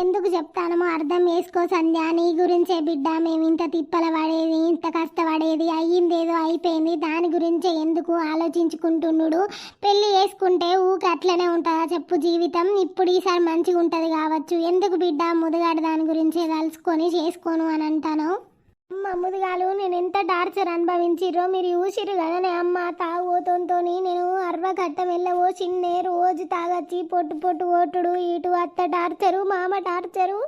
ఎందుకు చెప్తానో అర్థం చేసుకో సంధ్య. నీ గురించే బిడ్డ మేము ఇంత తిప్పల పడేది, ఇంత కష్టపడేది. అయ్యిందేదో అయిపోయింది, దాని గురించే ఎందుకు ఆలోచించుకుంటున్నాడు. పెళ్లి చేసుకుంటే ఊకి అట్లనే ఉంటుందా చెప్పు జీవితం. ఇప్పుడు ఈసారి మంచిగా ఉంటుంది కావచ్చు. ఎందుకు బిడ్డ ముదుగాడు దాని గురించే తలుసుకొని చేసుకోను అని అంటాను. అమ్మ ముదుగాలు నేను ఎంత టార్చర్ అనుభవించిర్రో మీరు చూసిర్రు కదనే అమ్మ. తాగుతోతో నేను అర్వకట్టం వెళ్ళవో చిన్నే రోజు తాగచ్చి పొట్టు పొట్టు కొట్టుడు, ఇటు అత్త టార్చరు, మామ టార్చరు.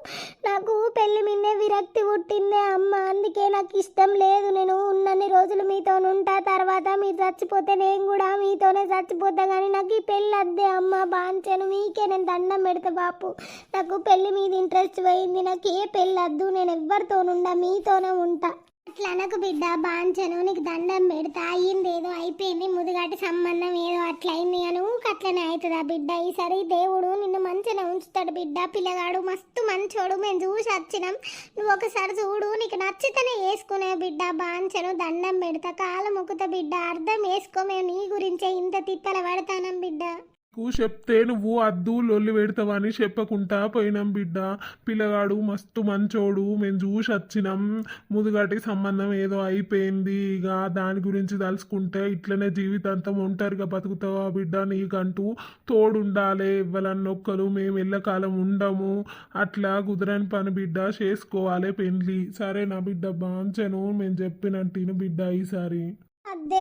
నాకు పెళ్లి మిన్నే విరక్తి పుట్టిందే అమ్మ. అందుకే నాకు ఇష్టం లేదు. నేను ఉన్నన్ని రోజులు మీతో ఉంటా, తర్వాత మీరు చచ్చిపోతే నేను కూడా మీతోనే చచ్చిపోతా. కానీ నాకు ఈ పెళ్ళి అద్దే అమ్మ. బాంచాను మీకే నేను దండం పెడతా బాపు. నాకు పెళ్లి మీద ఇంట్రెస్ట్ పోయింది. నాకు ఏ పెళ్ళి వద్దు. నేను ఎవరితోనుండా మీతోనే ఉంటా. అట్లా అనకు బిడ్డ బాంచను. నీకు దండం పెడతా. అయ్యింది ఏదో అయిపోయింది. ముదుగాటి సంబంధం ఏదో అట్లయింది అని అట్లనే అవుతుందా బిడ్డ. ఈసారి దేవుడు నిన్ను మంచిగా ఉంచుతాడు బిడ్డ. పిల్లగాడు మస్తు మంచోడు, మేము చూసి వచ్చినాం. నువ్వు ఒకసారి చూడు, నీకు నచ్చితేనే వేసుకునే బిడ్డ. బాంచను దండం పెడతా, కాలు మొక్కుతా బిడ్డ. అర్థం వేసుకో, మేము నీ గురించే ఇంత తిప్పల పడతానం బిడ్డ. చెప్తే నువ్వు అద్దు లొల్లి పెడతావని చెప్పకుండా పోయినాం బిడ్డ. పిల్లగాడు మస్తు మంచోడు, మేము చూసి వచ్చినాం. ముదుగాటి సంబంధం ఏదో అయిపోయింది. ఇక దాని గురించి తలుసుకుంటే ఇట్లనే జీవితాంతం ఒంటరిగా బతుకుతావా బిడ్డ. నీకంటూ తోడుండాలి. ఇవ్వాలన్నొక్కరు మేము ఎల్లకాలం ఉండము. అట్లా కుదరని పని బిడ్డ. చేసుకోవాలి పెళ్ళి. సరే నా బిడ్డ బాంచను, మేము చెప్పినట్టు బిడ్డ ఈసారి. అదే